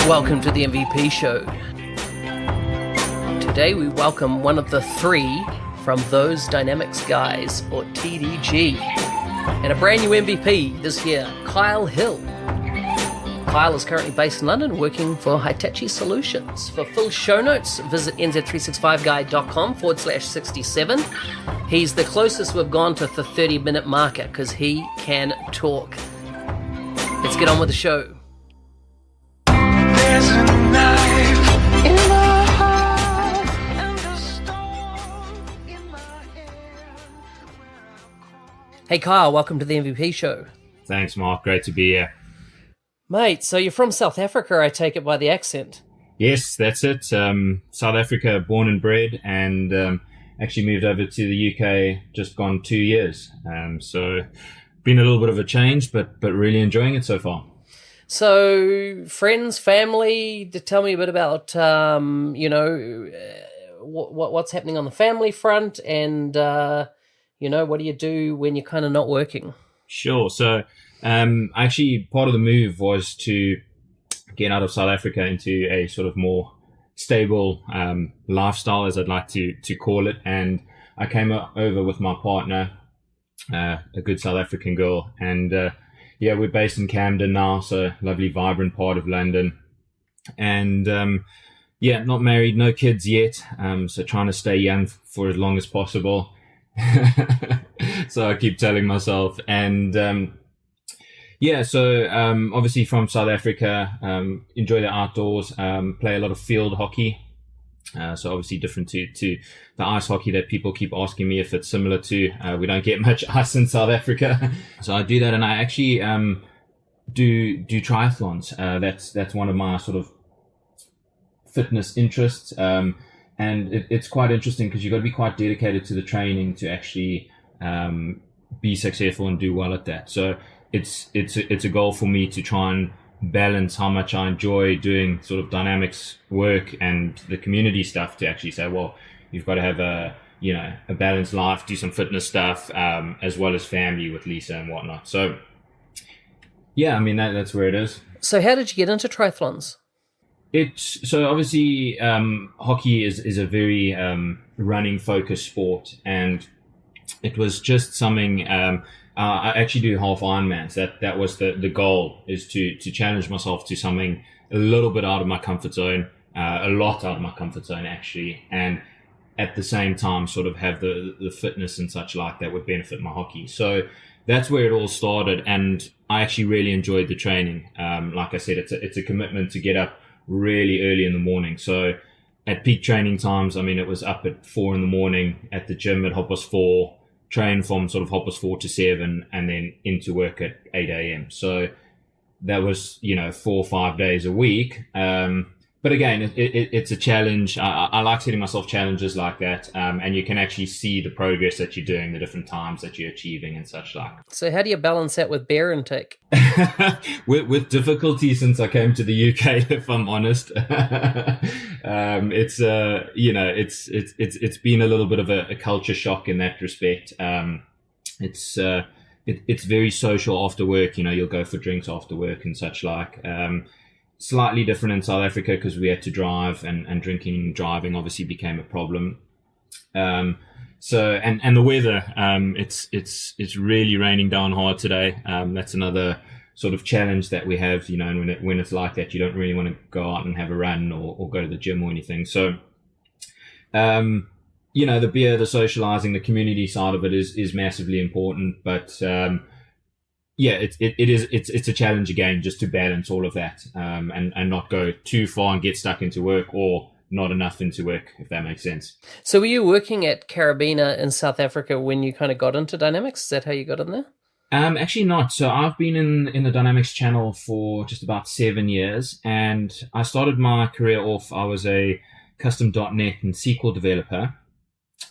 Welcome to the MVP Show. Today we welcome one of the three from Those Dynamics Guys, or TDG, and a brand new MVP this year, Kyle Hill. Kyle is currently based in London working for Hitachi Solutions. For full show notes, visit nz365guy.com/67. He's the closest we've gone to the 30-minute marker because he can talk. Let's get on with the show. There's a knife in my heart and a storm in my hand. Hey Kyle, welcome to the MVP Show. Thanks, Mark. Great to be here. Mate, so you're from South Africa, I take it by the accent. Yes, that's it. South Africa, born and bred, and actually moved over to the UK just gone 2 years. So been a little bit of a change, but really enjoying it so far. So, friends, family, tell me a bit about, what's happening on the family front and, what do you do when you're kind of not working? Sure. So, actually, part of the move was to get out of South Africa into a sort of more stable lifestyle, as I'd like to call it. And I came over with my partner, a good South African girl, and we're based in Camden now, so lovely, vibrant part of London. And not married, no kids yet, so trying to stay young for as long as possible. So I keep telling myself. And obviously from South Africa, enjoy the outdoors, play a lot of field hockey. So obviously different to the ice hockey that people keep asking me if it's similar to. We don't get much ice in South Africa. So I do that, and I actually do triathlons. That's one of my sort of fitness interests. And it's quite interesting because you've got to be quite dedicated to the training to actually be successful and do well at that. So it's a goal for me to try and balance how much I enjoy doing sort of dynamics work and the community stuff to actually say, well, you've got to have a balanced life, do some fitness stuff, as well as family with Lisa and whatnot. So that's where it is. So how did you get into triathlons? So obviously, hockey is a very running focused sport, and it was just something. I actually do half Ironmans. That was the goal, is to challenge myself to something a little bit out of my comfort zone, a lot out of my comfort zone actually, and at the same time sort of have the fitness and such like that would benefit my hockey. So that's where it all started, and I actually really enjoyed the training. Like I said, it's a commitment to get up really early in the morning. So at peak training times, it was up at 4 a.m. at the gym at 4:30. Train from sort of 4:30 to 7, and then into work at 8 a.m. So that was, 4 or 5 days a week. But again, it's a challenge. I like setting myself challenges like that. And you can actually see the progress that you're doing, the different times that you're achieving and such like. So how do you balance that with beer intake? with difficulty since I came to the UK, if I'm honest. It's been a little bit of a culture shock in that respect. It's very social after work. You'll go for drinks after work and such like. Slightly different in South Africa because we had to drive, and drinking and driving obviously became a problem. So the weather, it's really raining down hard today. That's another sort of challenge that we have, and when it's like that, you don't really want to go out and have a run or go to the gym or anything. So, the beer, the socializing, the community side of it is massively important, but, it's a challenge again, just to balance all of that, and not go too far and get stuck into work, or not enough into work, if that makes sense. So were you working at Carabiner in South Africa when you kind of got into Dynamics? Is that how you got in there? Actually not. So I've been in the Dynamics channel for just about 7 years, and I started my career off, I was a custom.NET and SQL developer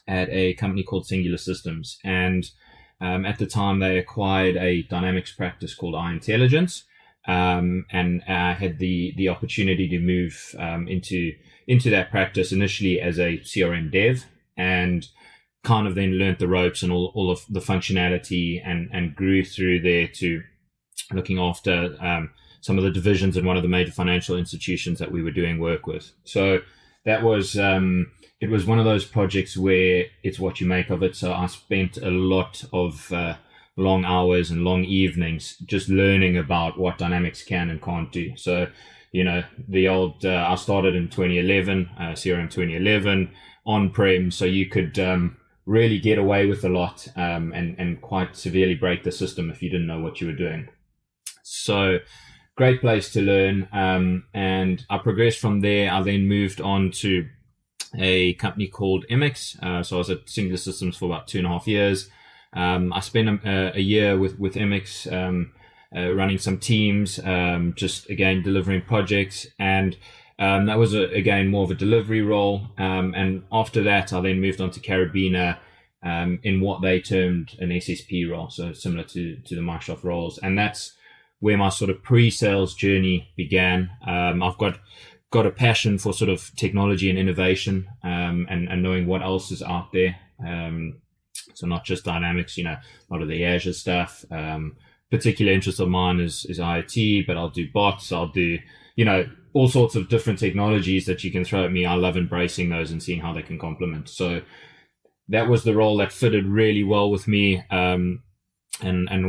at a company called Singular Systems, and at the time, they acquired a dynamics practice called iIntelligence, and I had the opportunity to move into that practice initially as a CRM dev, and kind of then learnt the ropes and all of the functionality, and grew through there to looking after some of the divisions in one of the major financial institutions that we were doing work with. So that was it was one of those projects where it's what you make of it. So I spent a lot of long hours and long evenings just learning about what Dynamics can and can't do. So, the old I started in 2011, CRM 2011 on-prem, so you could really get away with a lot and quite severely break the system if you didn't know what you were doing. So great place to learn. And I progressed from there. I then moved on to a company called MX. So I was at Singular Systems for about 2.5 years. I spent a year with MX running some teams, just again delivering projects, and that was again more of a delivery role. And after that, I then moved on to Carabiner in what they termed an SSP role, so similar to the Microsoft roles, and that's where my sort of pre-sales journey began. I've got a passion for sort of technology and innovation, and knowing what else is out there. So not just Dynamics, a lot of the Azure stuff. Particular interest of mine is IoT, but I'll do bots. I'll do, all sorts of different technologies that you can throw at me. I love embracing those and seeing how they can complement. So that was the role that fitted really well with me. And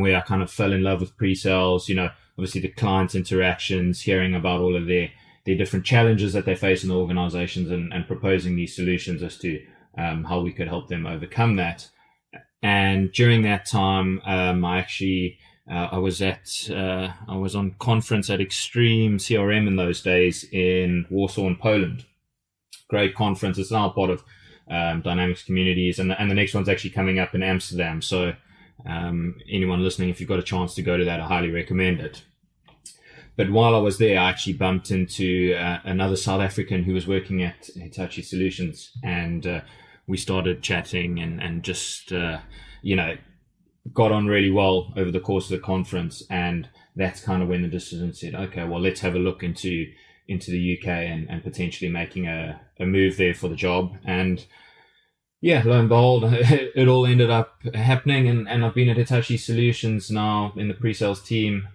where I kind of fell in love with pre-sales, obviously the client interactions, hearing about all of their different challenges that they face in the organizations, and proposing these solutions as to how we could help them overcome that. And during that time, I was on conference at Extreme CRM in those days in Warsaw in Poland. Great conference. It's now part of Dynamics Communities, and the next one's actually coming up in Amsterdam. So anyone listening, if you've got a chance to go to that, I highly recommend it. But while I was there, I actually bumped into another South African who was working at Hitachi Solutions, and we started chatting and just got on really well over the course of the conference. And that's kind of when the decision said, okay, well, let's have a look into the UK and potentially making a move there for the job. And yeah, lo and behold, it all ended up happening, and I've been at Hitachi Solutions now in the pre-sales team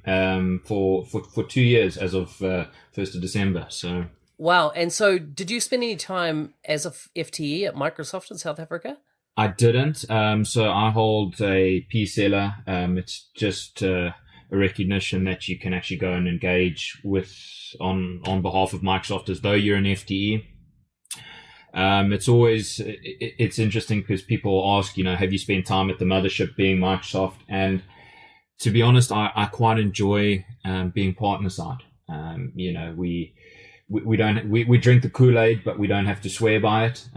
for 2 years as of 1st of December. So wow. And so did you spend any time as a FTE at Microsoft in South Africa? I didn't. So I hold a P-seller. It's just a recognition that you can actually go and engage with on behalf of Microsoft as though you're an FTE. It's interesting because people ask, have you spent time at the mothership being Microsoft? And to be honest, I quite enjoy being partner side. We drink the Kool-Aid, but we don't have to swear by it.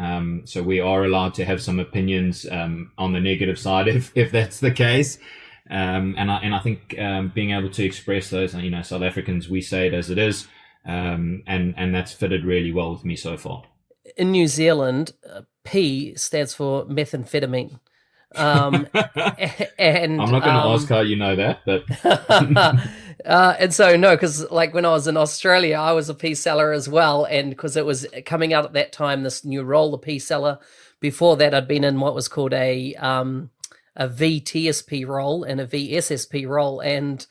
So we are allowed to have some opinions on the negative side if that's the case. And I think being able to express those, South Africans, we say it as it is, and that's fitted really well with me so far. In New Zealand, P stands for methamphetamine. And I'm not going to ask how you know that, but and so no, because like when I was in Australia, I was a P seller as well, and because it was coming out at that time, this new role, the P seller. Before that, I'd been in what was called a VTSP role and a VSSP role, and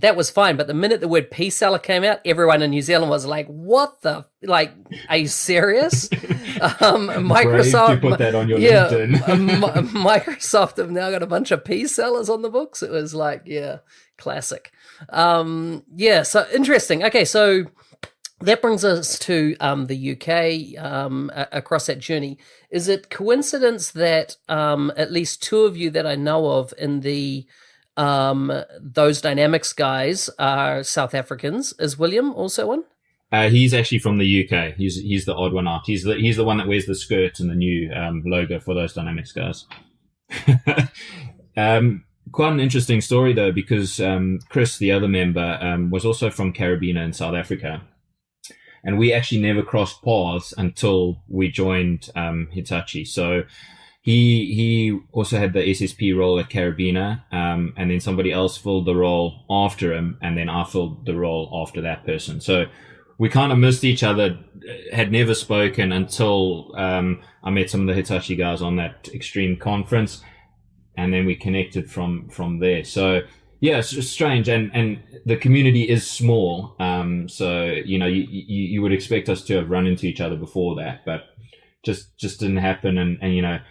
that was fine. But the minute the word P seller came out, everyone in New Zealand was like, "What the? Like, are you serious?" Microsoft, brave to put that on your LinkedIn. Microsoft have now got a bunch of P sellers on the books. It was like, yeah, classic. So interesting. Okay, so that brings us to the UK across that journey. Is it coincidence that at least two of you that I know of in the those Dynamics guys are South Africans? Is William also one? He's actually from the UK. He's the odd one out. He's the one that wears the skirt and the new logo for those Dynamics guys. Quite an interesting story though, because Chris, the other member, was also from Carabiner in South Africa, and we actually never crossed paths until we joined Hitachi. So he also had the SSP role at Carabiner, and then somebody else filled the role after him, and then I filled the role after that person. So we kind of missed each other, had never spoken until I met some of the Hitachi guys on that Extreme conference, and then we connected from there. So Yeah, it's strange, and the community is small. So you would expect us to have run into each other before that, but just didn't happen. And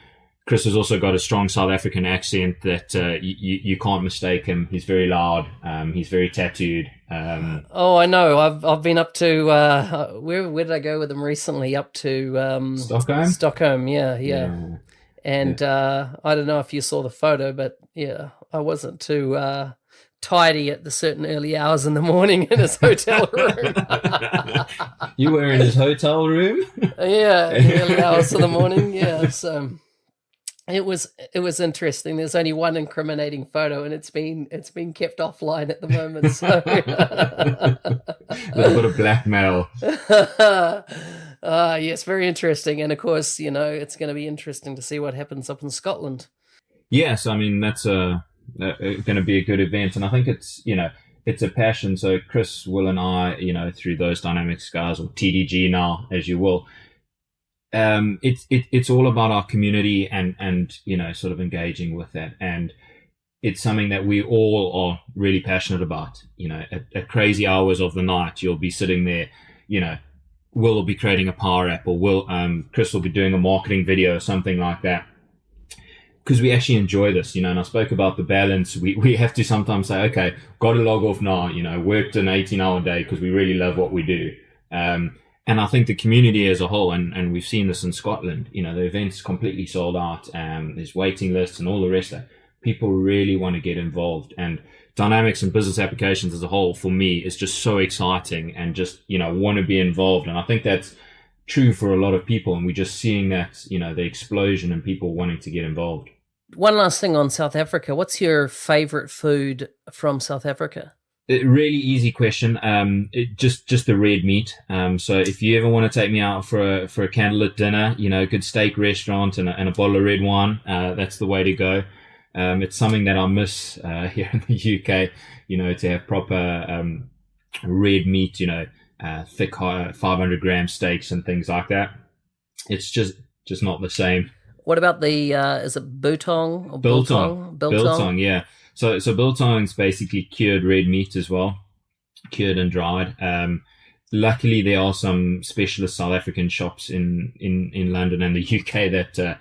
Chris has also got a strong South African accent that you can't mistake him. He's very loud. He's very tattooed. Oh, I know. I've been up to where did I go with him recently? Up to Stockholm. Stockholm, yeah. And I don't know if you saw the photo, but yeah, I wasn't too tidy at the certain early hours in the morning in his hotel room. You were in his hotel room? Yeah, in the early hours of the morning. Yeah, so it was interesting. There's only one incriminating photo, and it's been kept offline at the moment. So a little bit of blackmail. Yes, very interesting. And of course, it's going to be interesting to see what happens up in Scotland. Yes, I mean that's going to be a good event, and I think it's a passion. So Chris, Will, and I, through those Dynamics guys, or TDG now, as you will, it's all about our community and sort of engaging with that, and it's something that we all are really passionate about. At crazy hours of the night, you'll be sitting there, Will be creating a power app, or Chris will be doing a marketing video or something like that. Because we actually enjoy this, and I spoke about the balance. We have to sometimes say, okay, got to log off now, worked an 18-hour day because we really love what we do. And I think the community as a whole, and we've seen this in Scotland, the event's completely sold out. There's waiting lists and all the rest of it. People really want to get involved. And Dynamics and business applications as a whole, for me, is just so exciting and just, want to be involved. And I think that's true for a lot of people. And we're just seeing that, the explosion and people wanting to get involved. One last thing on South Africa. What's your favorite food from South Africa? Really easy question. Just the red meat. So if you ever want to take me out for a candlelit dinner, a good steak restaurant and a bottle of red wine, that's the way to go. It's something that I miss here in the UK, to have proper red meat, thick 500 gram steaks and things like that. It's just not the same. What about the is it biltong or biltong? Biltong, yeah. So biltong's basically cured red meat as well, cured and dried. Luckily, there are some specialist South African shops in London and the UK that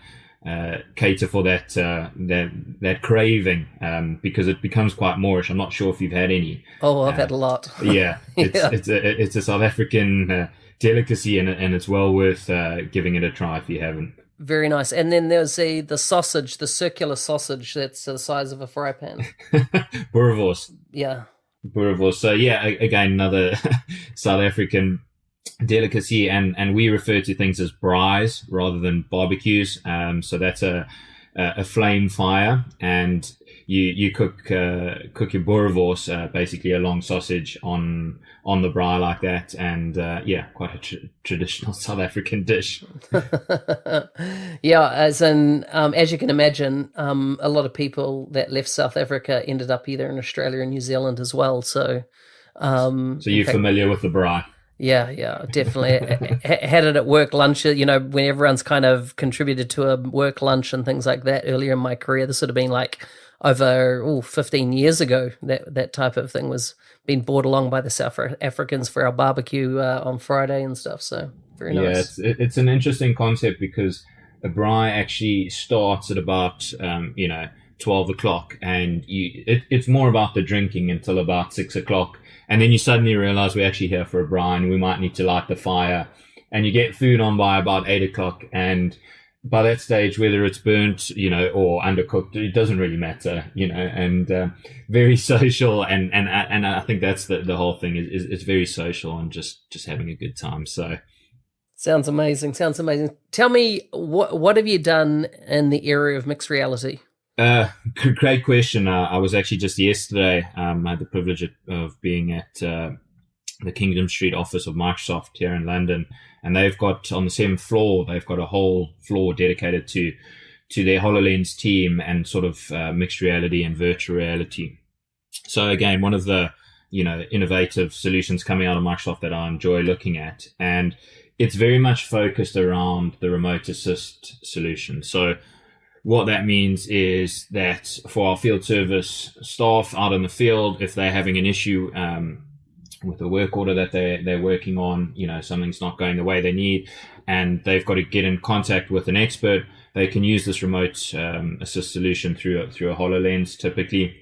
cater for that craving, because it becomes quite Moorish. I'm not sure if you've had any. Oh, I've had a lot. Yeah, it's a South African delicacy, and it's well worth giving it a try if you haven't. Very nice. And then there's the sausage, the circular sausage that's the size of a fry pan. Boerewors. Yeah. Boerewors. So yeah, again, another South African delicacy, and we refer to things as braais rather than barbecues. So that's a flame fire, and you cook your boerewors, basically a long sausage on the braai like that, and quite a traditional South African dish. Yeah, as you can imagine, a lot of people that left South Africa ended up either in Australia or New Zealand as well. So you're familiar with the braai? Yeah, definitely. Had it at work lunch, when everyone's kind of contributed to a work lunch and things like that earlier in my career. This would have been like over 15 years ago that type of thing was being brought along by the South Africans for our barbecue on Friday and stuff. So very nice. Yeah, it's an interesting concept, because a braai actually starts at about 12 o'clock, and it's more about the drinking until about 6 o'clock. And then you suddenly realize we're actually here for a braai, and we might need to light the fire. And you get food on by about 8 o'clock. And by that stage, whether it's burnt, or undercooked, it doesn't really matter, and very social. And I think that's the whole thing is it's very social and just having a good time. So sounds amazing. Tell me, what have you done in the area of mixed reality? Great question. I was actually just yesterday, I had the privilege of being at the Kingdom Street office of Microsoft here in London, and they've got on the 7th floor, they've got a whole floor dedicated to their HoloLens team and sort of mixed reality and virtual reality. So again, one of the innovative solutions coming out of Microsoft that I enjoy looking at, and it's very much focused around the remote assist solution. So what that means is that for our field service staff out in the field, if they're having an issue with the work order that they're working on, something's not going the way they need, and they've got to get in contact with an expert, they can use this remote assist solution through a HoloLens, typically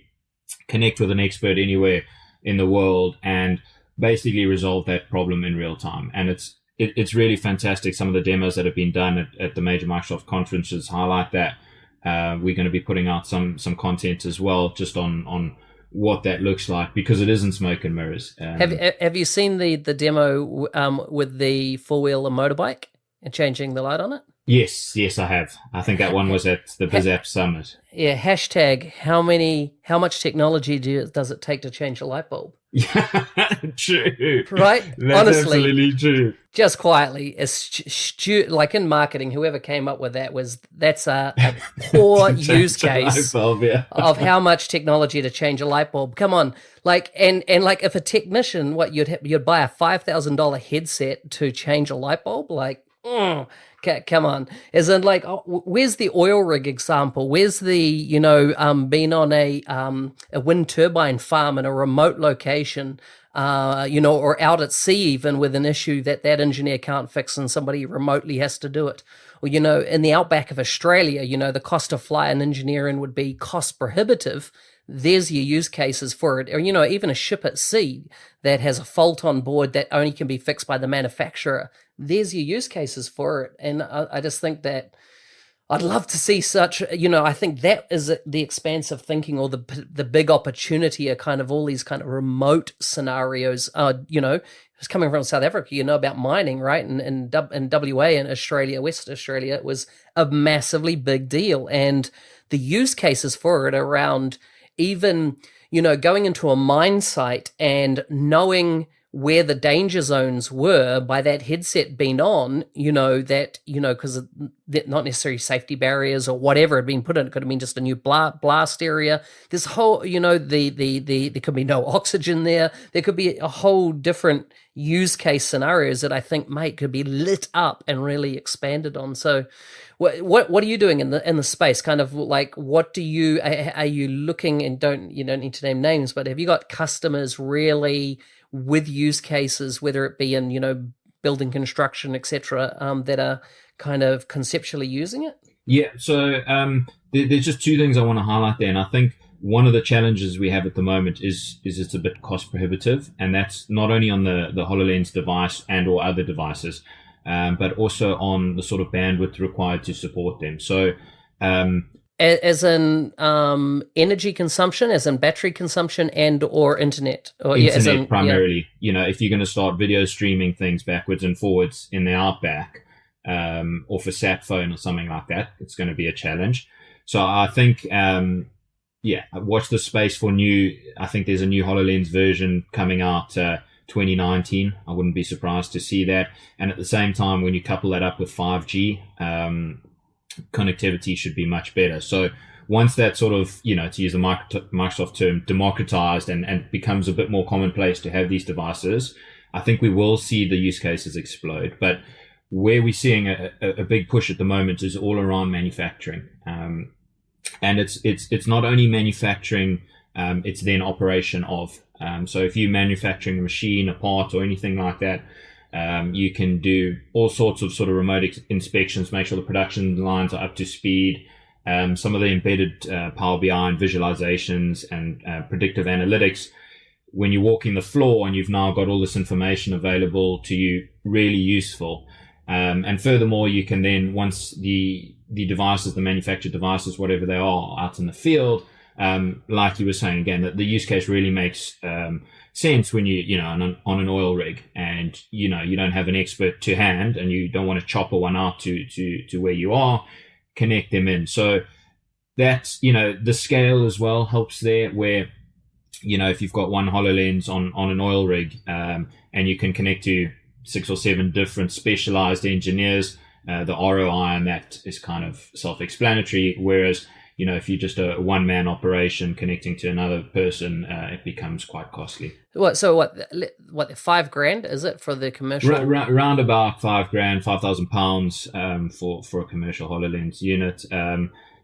connect with an expert anywhere in the world and basically resolve that problem in real time. And it's really fantastic. Some of the demos that have been done at the major Microsoft conferences highlight that. We're going to be putting out some content as well, just on what that looks like, because it isn't smoke and mirrors. Have you seen the demo with the four-wheeler motorbike and changing the light on it? Yes, I have. I think that one was at the BizApp Summit. Yeah, hashtag how much technology does it take to change a light bulb? Yeah, true. Right? That's Honestly, absolutely true. just quietly, like in marketing, whoever came up with that's a poor use case Bulb, yeah. of how much technology to change a light bulb. Come on, and like if a technician, you'd buy a $5,000 headset to change a light bulb, come on. As in, where's the oil rig example? Where's the, being on a wind turbine farm in a remote location, or out at sea even with an issue that engineer can't fix and somebody remotely has to do it? Or, in the outback of Australia, the cost to fly an engineer in would be cost prohibitive. There's your use cases for it. Or, even a ship at sea that has a fault on board that only can be fixed by the manufacturer. There's your use cases for it. And I just think that I'd love to see such, I think that is the expansive thinking, or the big opportunity of kind of all these kind of remote scenarios. It's coming from South Africa, about mining, right? And in WA and Australia, West Australia, it was a massively big deal. And the use cases for it around even, going into a mine site and knowing where the danger zones were by that headset being on, because not necessarily safety barriers or whatever had been put in. It could have been just a new blast area. This whole, there could be no oxygen there. There could be a whole different use case scenarios that I think, mate, could be lit up and really expanded on. So what are you doing in the space? Kind of like, what are you looking, and you don't need to name names, but have you got customers really with use cases, whether it be in, building construction, etc., that are kind of conceptually using it? Yeah. So there's just two things I want to highlight there. And I think one of the challenges we have at the moment is it's a bit cost prohibitive. And that's not only on the HoloLens device and or other devices, but also on the sort of bandwidth required to support them. So as in energy consumption, as in battery consumption, and or internet, or internet primarily. Yeah. If you're going to start video streaming things backwards and forwards in the outback, or for sat phone or something like that, it's going to be a challenge. So I think, watch the space for new. I think there's a new HoloLens version coming out 2019. I wouldn't be surprised to see that. And at the same time, when you couple that up with 5G, connectivity should be much better. So once that sort of, to use the Microsoft term, democratized and becomes a bit more commonplace to have these devices, I think we will see the use cases explode. But where we're seeing a big push at the moment is all around manufacturing. And it's not only manufacturing, it's then operation of. So if you're manufacturing a machine, a part, or anything like that, you can do all sorts of sort of remote inspections, make sure the production lines are up to speed. Some of the embedded Power BI and visualizations and predictive analytics, when you're walking the floor and you've now got all this information available to you, really useful. And furthermore, you can then, once the devices, the manufactured devices, whatever they are, out in the field, like you were saying again, that the use case really makes sense when on an oil rig, and you don't have an expert to hand, and you don't want to chopper one out to where you are, connect them in. So that's the scale as well helps there, where if you've got one HoloLens on an oil rig, and you can connect to 6 or 7 different specialized engineers, the ROI on that is kind of self-explanatory. Whereas if you're just a one-man operation connecting to another person, it becomes quite costly. What $5,000 is it for the commercial? Round about £5,000, £5,000 for a commercial HoloLens unit.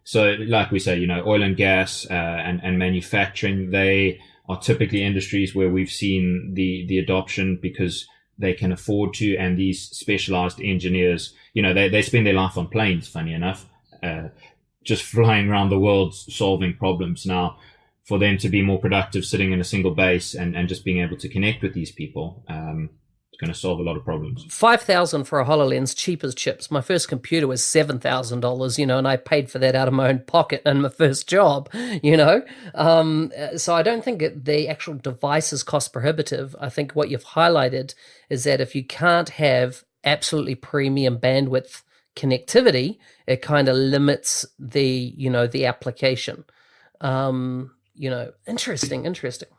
So like we say, oil and gas, and manufacturing, they are typically industries where we've seen the adoption because they can afford to. And these specialized engineers, they spend their life on planes, funny enough, just flying around the world solving problems. Now, for them to be more productive sitting in a single base and just being able to connect with these people, it's going to solve a lot of problems. $5,000 for a HoloLens, cheap as chips. My first computer was $7,000, and I paid for that out of my own pocket in my first job, So I don't think the actual device is cost prohibitive. I think what you've highlighted is that if you can't have absolutely premium bandwidth connectivity, it kind of limits the application. Interesting.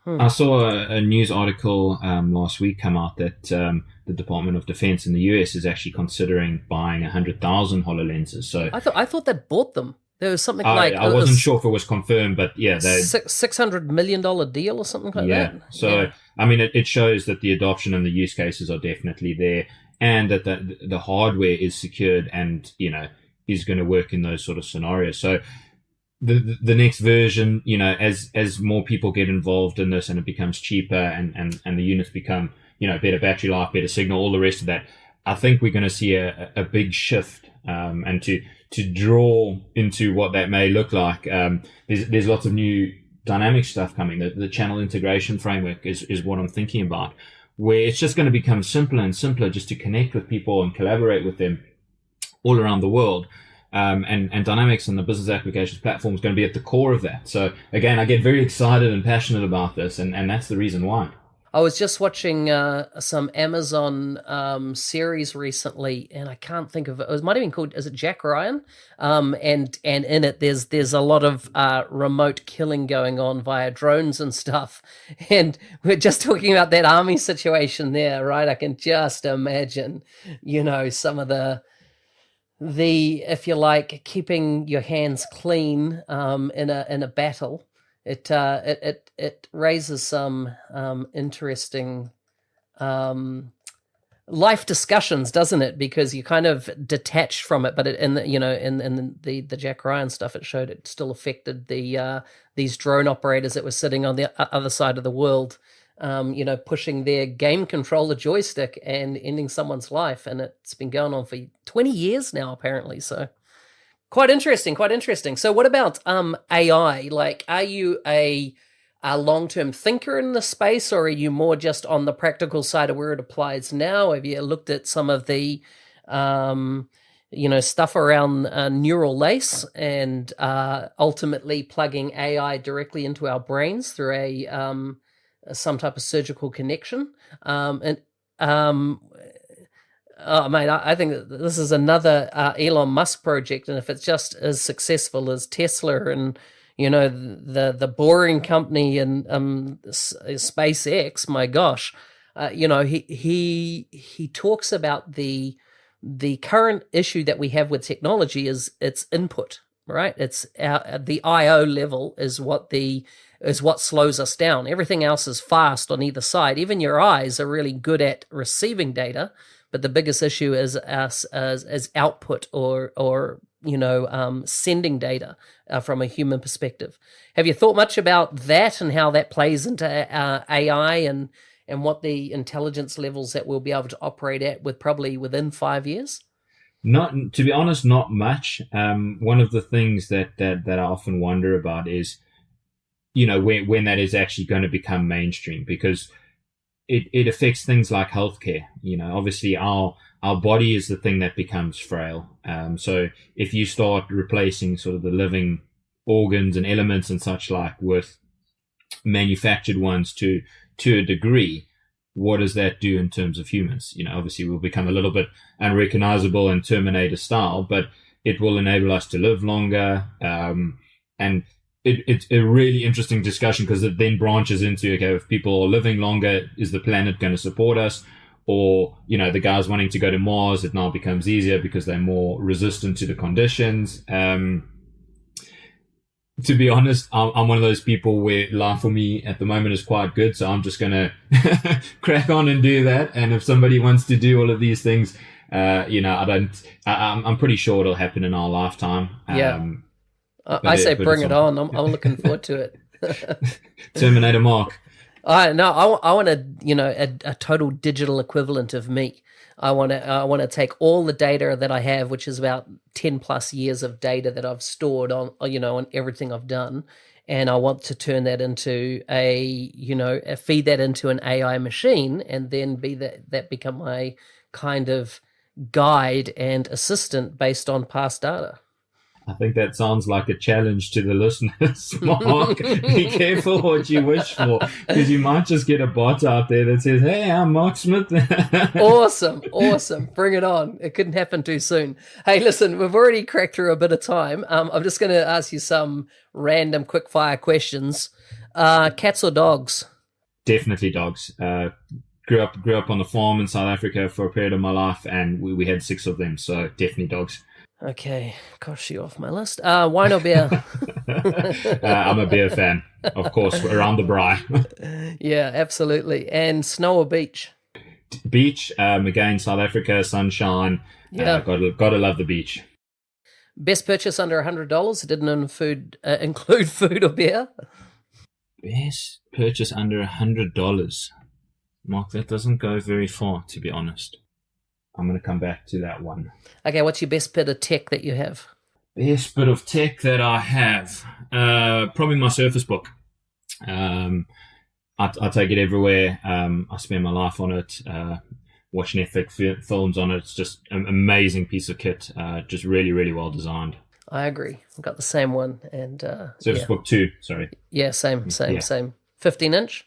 I saw a news article last week come out that the Department of Defense in the US is actually considering buying 100,000 HoloLenses. So I thought they bought them. There was something I wasn't sure if it was confirmed, but yeah, they $600 million deal or something like that. So yeah. I mean, it shows that the adoption and the use cases are definitely there, and that the hardware is secured and is going to work in those sort of scenarios. So the next version, as more people get involved in this and it becomes cheaper and the units become, better battery life, better signal, all the rest of that, I think we're going to see a big shift, and to draw into what that may look like. There's lots of new dynamic stuff coming. The channel integration framework is what I'm thinking about, where it's just going to become simpler and simpler just to connect with people and collaborate with them all around the world. And Dynamics and the business applications platform is going to be at the core of that. So again, I get very excited and passionate about this, and that's the reason why. I was just watching some Amazon series recently, and I can't think of it. It might have been called, is it Jack Ryan? And in it, there's a lot of remote killing going on via drones and stuff. And we're just talking about that army situation there, right? I can just imagine, some of the if you like, keeping your hands clean in a battle. It raises some interesting life discussions, doesn't it? Because you kind of detached from it, but in the Jack Ryan stuff, it showed it still affected these drone operators that were sitting on the other side of the world, pushing their game controller joystick and ending someone's life. And it's been going on for 20 years now, apparently. So quite interesting. So what about AI? Like, are you a long-term thinker in the space, or are you more just on the practical side of where it applies now? Have you looked at some of the stuff around neural lace and ultimately plugging AI directly into our brains through some type of surgical connection? Oh, mate, I think that this is another Elon Musk project, and if it's just as successful as Tesla and the Boring Company and SpaceX, my gosh, he talks about the current issue that we have with technology is its input, right? It's the I/O level is what slows us down. Everything else is fast on either side. Even your eyes are really good at receiving data, but the biggest issue is us as output or sending data from a human perspective. Have you thought much about that and how that plays into AI and what the intelligence levels that we'll be able to operate at probably within 5 years? Not, to be honest, not much. One of the things that I often wonder about is, when that is actually going to become mainstream, because it affects things like healthcare. Obviously our body is the thing that becomes frail. So if you start replacing sort of the living organs and elements and such like with manufactured ones to a degree, what does that do in terms of humans? Obviously we'll become a little bit unrecognizable and Terminator style, but it will enable us to live longer. And it's a really interesting discussion, because it then branches into, okay, if people are living longer, is the planet going to support us? Or, the guys wanting to go to Mars, it now becomes easier because they're more resistant to the conditions. To be honest, I'm one of those people where life for me at the moment is quite good. So I'm just going to crack on and do that. And if somebody wants to do all of these things, I'm pretty sure it'll happen in our lifetime. Yeah. I say but bring it's it on. I'm looking forward to it. Terminator Mark. I want a total digital equivalent of me. I want to take all the data that I have, which is about 10 plus years of data that I've stored on on everything I've done, and I want to turn that into feed that into an AI machine, and then that become my kind of guide and assistant based on past data. I think that sounds like a challenge to the listeners, Mark. Be careful what you wish for, because you might just get a bot out there that says, "Hey, I'm Mark Smith." Awesome. Bring it on. It couldn't happen too soon. Hey, listen, we've already cracked through a bit of time. I'm just going to ask you some random quick fire questions. Cats or dogs? Definitely dogs. Grew up on the farm in South Africa for a period of my life, and we had 6 of them, so definitely dogs. Okay, gosh, you off my list. Wine or beer? I'm a beer fan, of course, around the braai. Yeah, absolutely. And snow or beach? Beach, again, South Africa, sunshine. Yeah. Gotta love the beach. Best purchase under $100? It didn't include food or beer? Best purchase under $100. Mark, that doesn't go very far, to be honest. I'm going to come back to that one. Okay, what's your best bit of tech that you have? Best bit of tech that I have? Probably my Surface Book. I take it everywhere. I spend my life on it, watch Netflix films on it. It's just an amazing piece of kit, just really, really well designed. I agree. I've got the same one. And Surface Book 2, sorry. Yeah, same. 15-inch?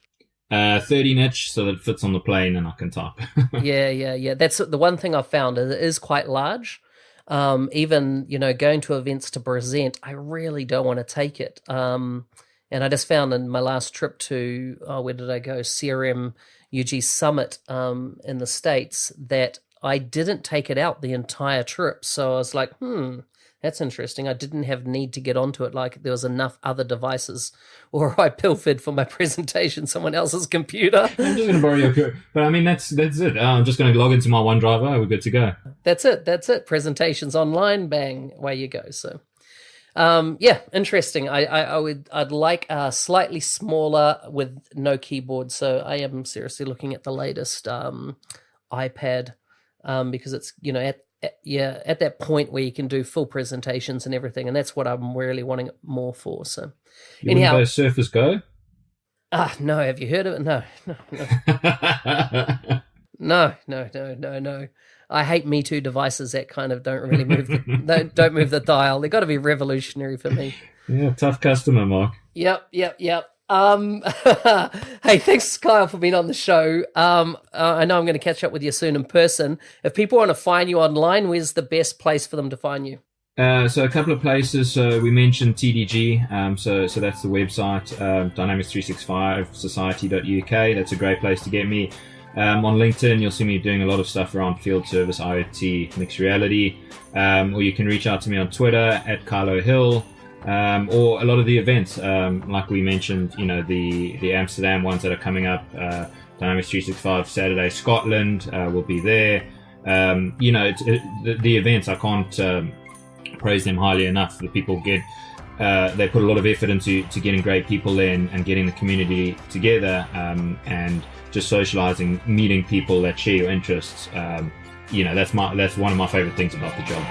13-inch, so that it fits on the plane and I can type. Yeah. That's the one thing I've found. It is quite large. Even, going to events to present, I really don't want to take it. And I just found in my last trip to, where did I go? CRM UG Summit in the States, that I didn't take it out the entire trip. So I was like, that's interesting. I didn't have need to get onto it. Like there was enough other devices, or I pilfered for my presentation someone else's computer. I'm just going to borrow your computer. But I mean, that's it. I'm just going to log into my OneDrive. We're good to go. That's it. Presentations online, bang, away you go. So, interesting. I'd like a slightly smaller with no keyboard. So I am seriously looking at the latest iPad because it's at that point where you can do full presentations and everything, and that's what I'm really wanting it more for. So, anyhow, go Surface Go. No. Have you heard of it? No. I hate Me Too devices that kind of don't really move. Don't move the dial. They've got to be revolutionary for me. Yeah, tough customer, Mark. Yep. Hey, thanks, Kyle, for being on the show. I know I'm going to catch up with you soon in person. If people want to find you online, where's the best place for them to find you? So a couple of places. So we mentioned TDG. So that's the website, Dynamics365 Society.uk. That's a great place to get me. On LinkedIn, you'll see me doing a lot of stuff around field service, IoT, mixed reality. Or you can reach out to me on Twitter at Kylo Hill. Or a lot of the events, like we mentioned, the Amsterdam ones that are coming up, Dynamics 365 Saturday Scotland will be there. The events, I can't praise them highly enough. The people they put a lot of effort into getting great people in and getting the community together, and just socializing, meeting people that share your interests. That's one of my favorite things about the job.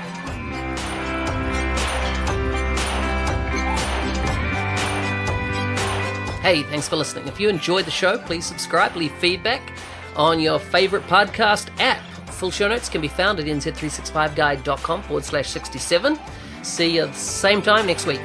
Hey, thanks for listening. If you enjoyed the show, please subscribe, leave feedback on your favorite podcast app. Full show notes can be found at nz365guide.com/67. See you at the same time next week.